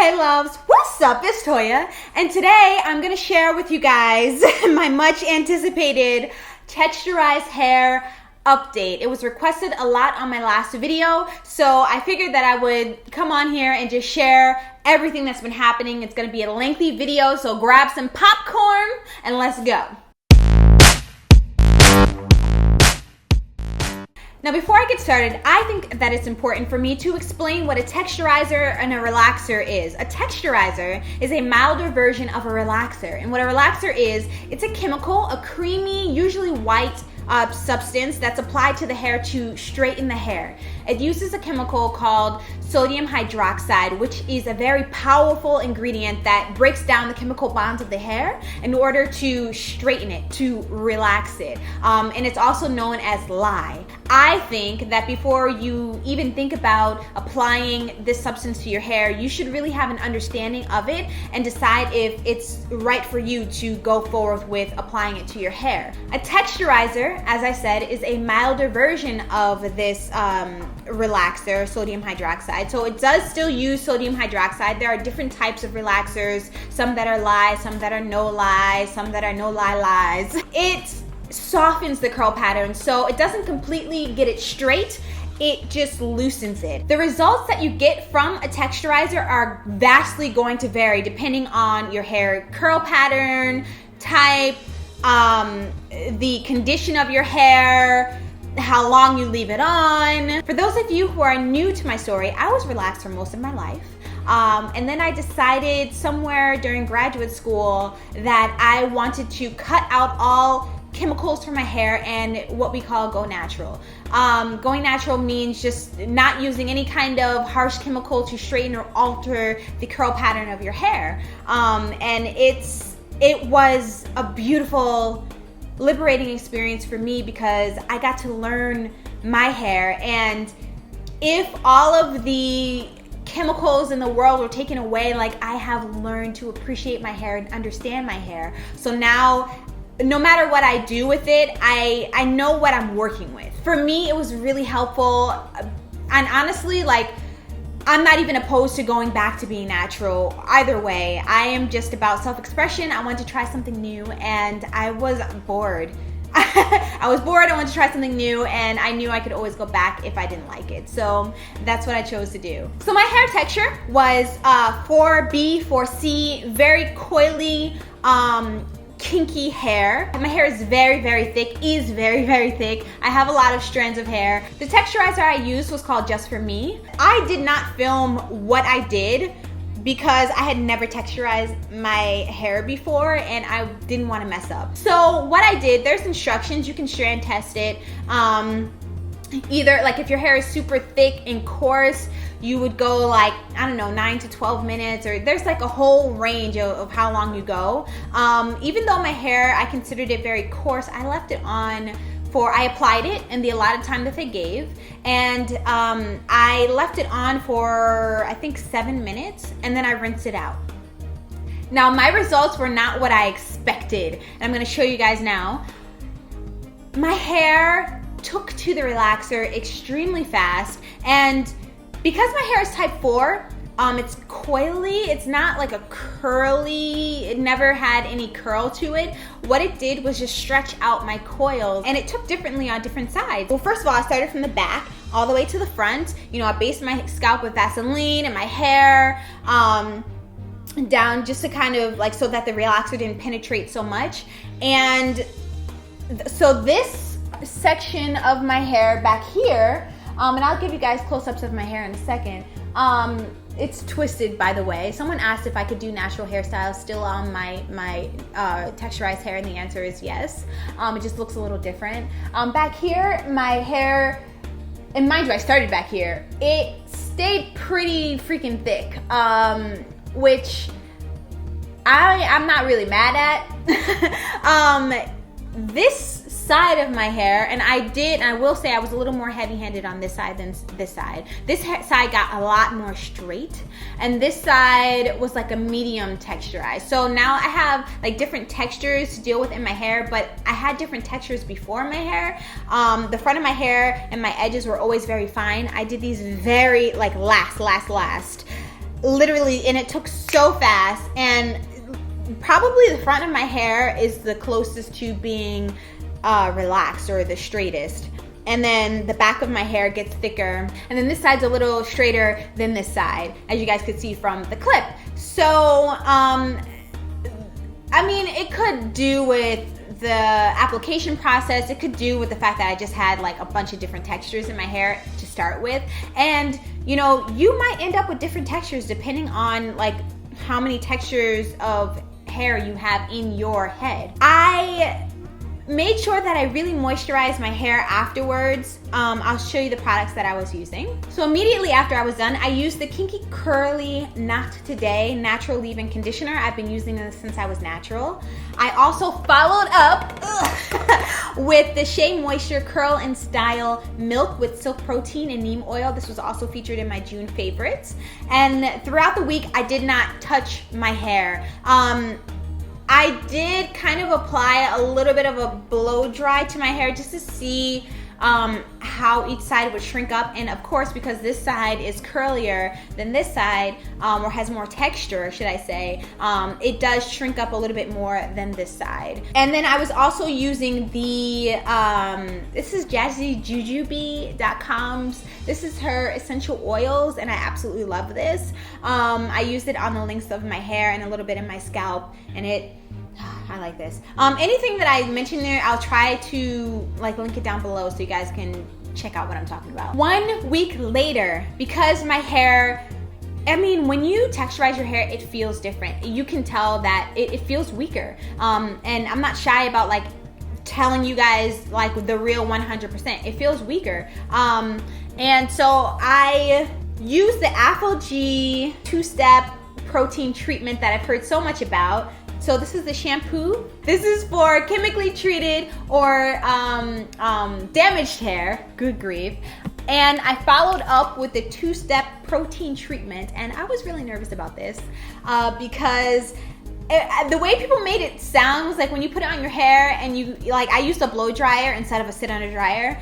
Hey loves, what's up? It's Toya, and today I'm gonna share with you guys my much anticipated texturized hair update. It was requested a lot on my last video, so I figured that I would come on here and just share everything that's been happening. It's gonna be a lengthy video, so grab some popcorn and let's go. Now, before I get started, I think that it's important for me to explain what a texturizer and a relaxer is. A texturizer is a milder version of a relaxer. And what a relaxer is, it's a chemical, a creamy, usually white substance that's applied to the hair to straighten the hair. It uses a chemical called sodium hydroxide, which is a very powerful ingredient that breaks down the chemical bonds of the hair in order to straighten it, to relax it. And it's also known as lye. I think that before you even think about applying this substance to your hair, you should really have an understanding of it and decide if it's right for you to go forward with applying it to your hair. A texturizer, as I said, is a milder version of this relaxer, sodium hydroxide. So it does still use sodium hydroxide. There are different types of relaxers, some that are lye, some that are no lye, some that are no lye lies. It softens the curl pattern, so it doesn't completely get it straight, it just loosens it. The results that you get from a texturizer are vastly going to vary depending on your hair curl pattern, type, the condition of your hair, how long you leave it on. For those of you who are new to my story, I was relaxed for most of my life. And then I decided somewhere during graduate school that I wanted to cut out all chemicals from my hair and what we call go natural. Going natural means just not using any kind of harsh chemical to straighten or alter the curl pattern of your hair. And it was a beautiful, liberating experience for me because I got to learn my hair. And if all of the chemicals in the world were taken away, like, I have learned to appreciate my hair and understand my hair. So now, no matter what I do with it, I know what I'm working with. For me, it was really helpful. And honestly, like, I'm not even opposed to going back to being natural. Either way, I am just about self-expression. I wanted to try something new and I was bored. I was bored, I wanted to try something new, and I knew I could always go back if I didn't like it. So that's what I chose to do. So my hair texture was 4B, 4C, very coily, kinky hair. My hair is very, very thick, very thick. I have a lot of strands of hair. The texturizer I used was called Just For Me. I did not film what I did because I had never texturized my hair before and I didn't want to mess up. So what I did, there's instructions, you can strand test it. Either, like, if your hair is super thick and coarse, you would go like, I don't know, 9 to 12 minutes, or there's like a whole range of how long you go. Even though my hair, I considered it very coarse, I left it on I applied it in the allotted time that they gave, and I left it on for, I think, 7 minutes, and then I rinsed it out. Now, my results were not what I expected, and I'm gonna show you guys now. My hair took to the relaxer extremely fast, and because my hair is type 4, it's coily, it's not like a curly, it never had any curl to it. What it did was just stretch out my coils, and it took differently on different sides. Well, first of all, I started from the back all the way to the front. You know, I based my scalp with Vaseline and my hair down just to kind of like, so that the relaxer didn't penetrate so much. And so this section of my hair back here, and I'll give you guys close-ups of my hair in a second. It's twisted, by the way. Someone asked if I could do natural hairstyles still on my texturized hair, and the answer is yes. It just looks a little different. Back here, my hair, and mind you, I started back here, it stayed pretty freaking thick, which I'm not really mad at. This side of my hair, and I will say I was a little more heavy-handed on this side than this side. This side got a lot more straight, and this side was like a medium texturized. So now I have like different textures to deal with in my hair, but I had different textures before my hair. The front of my hair and my edges were always very fine. I did these very like last. literally, and it took so fast, and probably the front of my hair is the closest to being relaxed or the straightest. And then the back of my hair gets thicker, and then this side's a little straighter than this side, as you guys could see from the clip. So, I mean, it could do with the application process. It could do with the fact that I just had like a bunch of different textures in my hair to start with. And, you know, you might end up with different textures depending on like how many textures of hair you have in your head. I made sure that I really moisturized my hair afterwards. I'll show you the products that I was using. So immediately after I was done, I used the Kinky Curly Not Today Natural Leave-In Conditioner. I've been using this since I was natural. I also followed up with the Shea Moisture Curl and Style Milk with Silk Protein and Neem Oil. This was also featured in my June favorites. And throughout the week, I did not touch my hair. I did kind of apply a little bit of a blow dry to my hair just to see how each side would shrink up. And of course, because this side is curlier than this side, or has more texture, should I say, it does shrink up a little bit more than this side. And then I was also using the, this is JazzyJujube.com's, this is her essential oils, and I absolutely love this. I used it on the lengths of my hair and a little bit in my scalp, and I like this. Anything that I mentioned there, I'll try to like link it down below so you guys can check out what I'm talking about. 1 week later, because my hair, I mean, when you texturize your hair, it feels different. You can tell that it feels weaker. And I'm not shy about like telling you guys like the real 100%. It feels weaker. And so I use the Aphogee 2-step protein treatment that I've heard so much about. So this is the shampoo. This is for chemically treated or damaged hair. Good grief. And I followed up with the 2-step protein treatment, and I was really nervous about this because the way people made it sound was like when you put it on your hair and you, like, I used a blow dryer instead of a sit under dryer.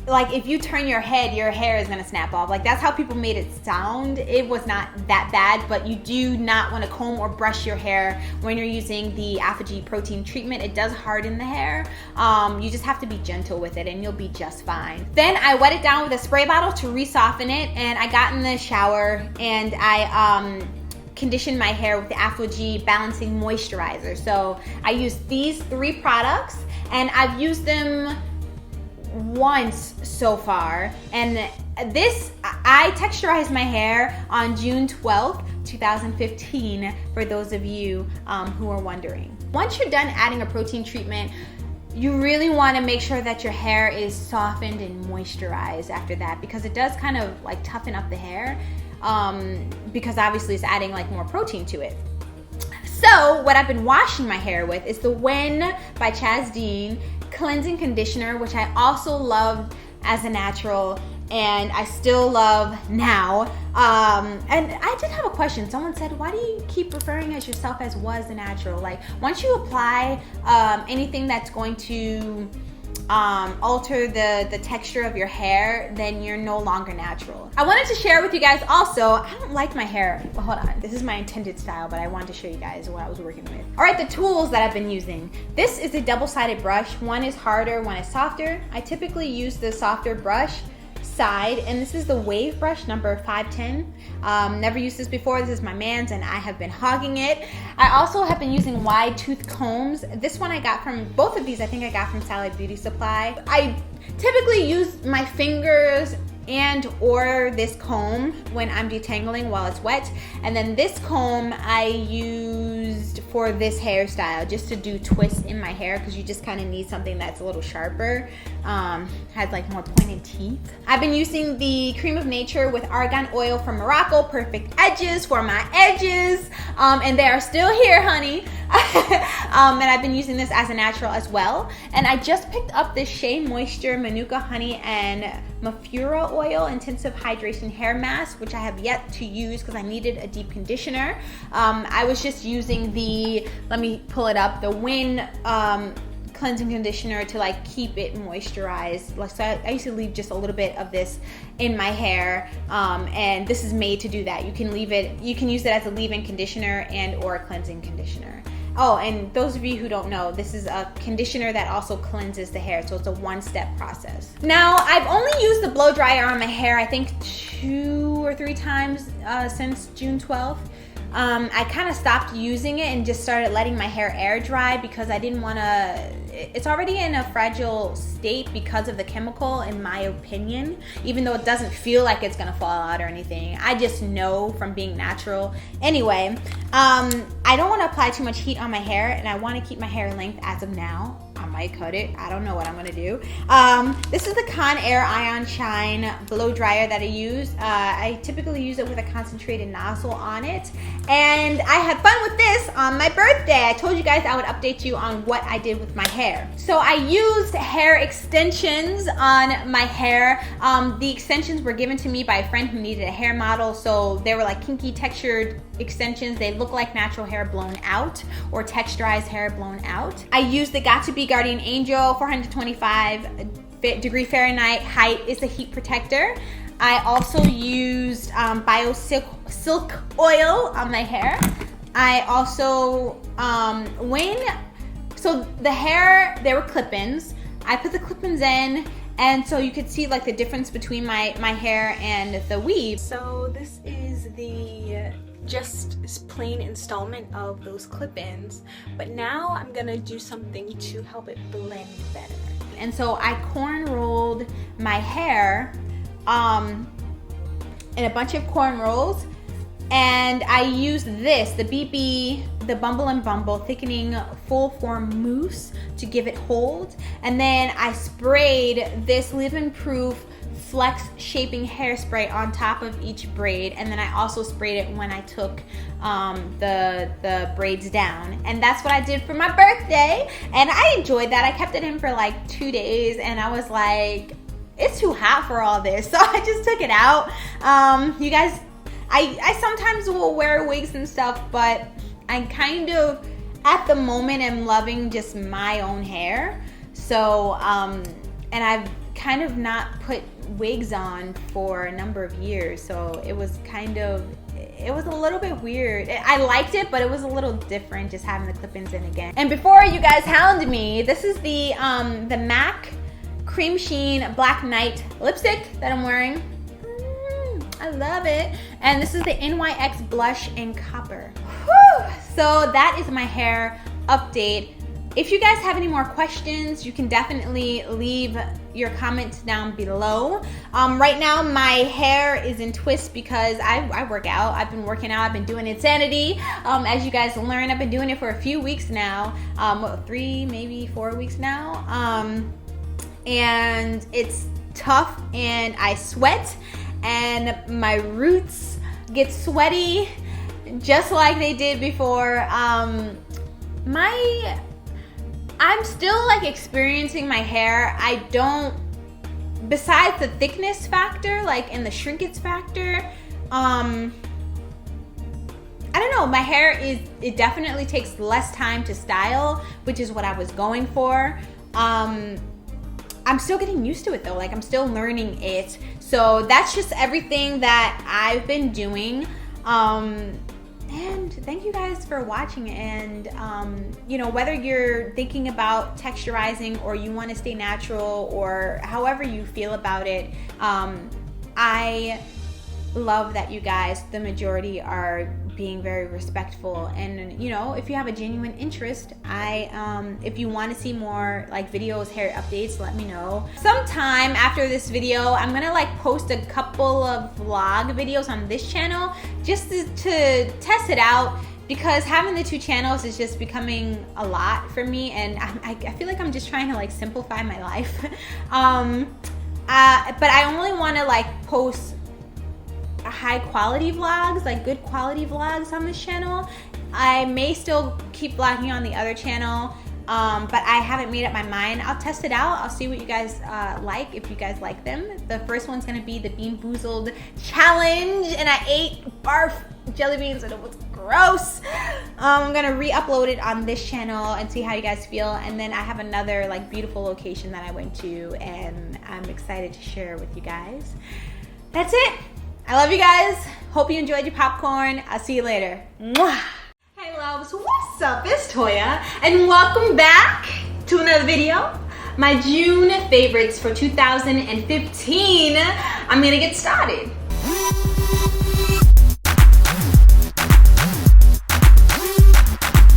Like if you turn your head, your hair is gonna snap off. Like that's how people made it sound. It was not that bad, but you do not want to comb or brush your hair when you're using the Aphogee protein treatment. It does harden the hair. You just have to be gentle with it and you'll be just fine. Then I wet it down with a spray bottle to re-soften it, and I got in the shower and I conditioned my hair with the Aphogee Balancing Moisturizer. So I used these 3 products, and I've used them once so far, and this, I texturized my hair on June 12th, 2015, for those of you who are wondering. Once you're done adding a protein treatment, you really want to make sure that your hair is softened and moisturized after that, because it does kind of like toughen up the hair, because obviously it's adding like more protein to it. So what I've been washing my hair with is the When by Chaz Dean cleansing conditioner, which I also loved as a natural and I still love now. And I did have a question. Someone said, why do you keep referring as yourself as was a natural? Like once you apply anything that's going to alter the texture of your hair, then you're no longer natural. I wanted to share with you guys also, I don't like my hair. Well, hold on, this is my intended style, but I wanted to show you guys what I was working with. All right, the tools that I've been using. This is a double-sided brush. One is harder, one is softer. I typically use the softer brush side, and this is the wave brush number 510. Never used this before. This is my man's and I have been hogging it. I also have been using wide tooth combs. This one I got from, both of these I think I got from Sally Beauty Supply. I typically use my fingers and or this comb when I'm detangling while it's wet, and then this comb I used for this hairstyle just to do twists in my hair, because you just kind of need something that's a little sharper, has like more pointed teeth. I've been using the Cream of Nature with argan oil from Morocco, perfect edges for my edges, and they are still here, honey. And I've been using this as a natural as well. And I just picked up this Shea Moisture Manuka Honey and Mafura Oil Intensive Hydration Hair Mask, which I have yet to use because I needed a deep conditioner. I was just using the, let me pull it up, the When cleansing conditioner to like keep it moisturized. Like, so I used to leave just a little bit of this in my hair, and this is made to do that. You can leave it, you can use it as a leave-in conditioner and or a cleansing conditioner. Oh, and those of you who don't know, this is a conditioner that also cleanses the hair, so it's a one-step process. Now, I've only used the blow dryer on my hair, I think 2 or 3 times since June 12th. I kind of stopped using it and just started letting my hair air dry because I didn't want to, it's already in a fragile state because of the chemical, in my opinion, even though it doesn't feel like it's gonna fall out or anything. I just know from being natural. Anyway, I don't want to apply too much heat on my hair, and I want to keep my hair length as of now. I might cut it. I don't know what I'm gonna do. This is the Conair Ion Shine blow dryer that I use. I typically use it with a concentrated nozzle on it, and I had fun with this on my birthday. I told you guys I would update you on what I did with my hair. So I used hair extensions on my hair. The extensions were given to me by a friend who needed a hair model, so they were like kinky textured extensions. They look like natural hair blown out or texturized hair blown out. I used the Got2b Guardian Angel 425 degree Fahrenheit height is the heat protector. I also used Bio Silk oil on my hair. I also, so the hair, there were clip-ins. I put the clip-ins in, and so you could see like the difference between my hair and the weave. So this is the just plain installment of those clip-ins, but now I'm gonna do something to help it blend better. And so I corn rolled my hair in a bunch of corn rolls, and I used this, the the Bumble and Bumble thickening full form mousse to give it hold, and then I sprayed this leave-in proof flex shaping hairspray on top of each braid, and then I also sprayed it when I took the braids down, and that's what I did for my birthday, and I enjoyed that. I kept it in for like 2 days, and I was like, it's too hot for all this, so I just took it out. You guys, I sometimes will wear wigs and stuff, but I kind of at the moment am loving just my own hair, so and I've kind of not put wigs on for a number of years, so it was a little bit weird. I liked it, but it was a little different just having the clip-ins in again. And before you guys hound me, this is the MAC Cream Sheen Black Night lipstick that I'm wearing. I love it. And this is the NYX Blush in Copper. Whew. So that is my hair update. If you guys have any more questions, you can definitely leave your comments down below. Right now, my hair is in twists because I work out. I've been working out. I've been doing Insanity. As you guys learn, I've been doing it for a few weeks now. 3, maybe 4 weeks now. And it's tough, and I sweat, and my roots get sweaty just like they did before. I'm still like experiencing my hair. I don't, besides the thickness factor, like, and the shrinkage factor, I don't know, my hair it definitely takes less time to style, which is what I was going for. I'm still getting used to it though, like I'm still learning it. So that's just everything that I've been doing. And thank you guys for watching, and you know, whether you're thinking about texturizing or you want to stay natural or however you feel about it, I love that you guys, the majority, are being very respectful. And you know, if you have a genuine interest, if you want to see more like videos, hair updates, let me know. Sometime after this video, I'm gonna like post a couple of vlog videos on this channel just to test it out, because having the 2 channels is just becoming a lot for me, and I feel like I'm just trying to like simplify my life. But I only want to like post high quality vlogs, like good quality vlogs on this channel. I may still keep vlogging on the other channel, but I haven't made up my mind. I'll test it out. I'll see what you guys like, if you guys like them. The first one's gonna be the Bean Boozled challenge, and I ate barf jelly beans and it was gross. I'm gonna re-upload it on this channel and see how you guys feel. And then I have another like beautiful location that I went to and I'm excited to share with you guys. That's it. I love you guys. Hope you enjoyed your popcorn. I'll see you later. Mwah. Hey loves, what's up? It's Toya and welcome back to another video. My June favorites for 2015. I'm gonna get started.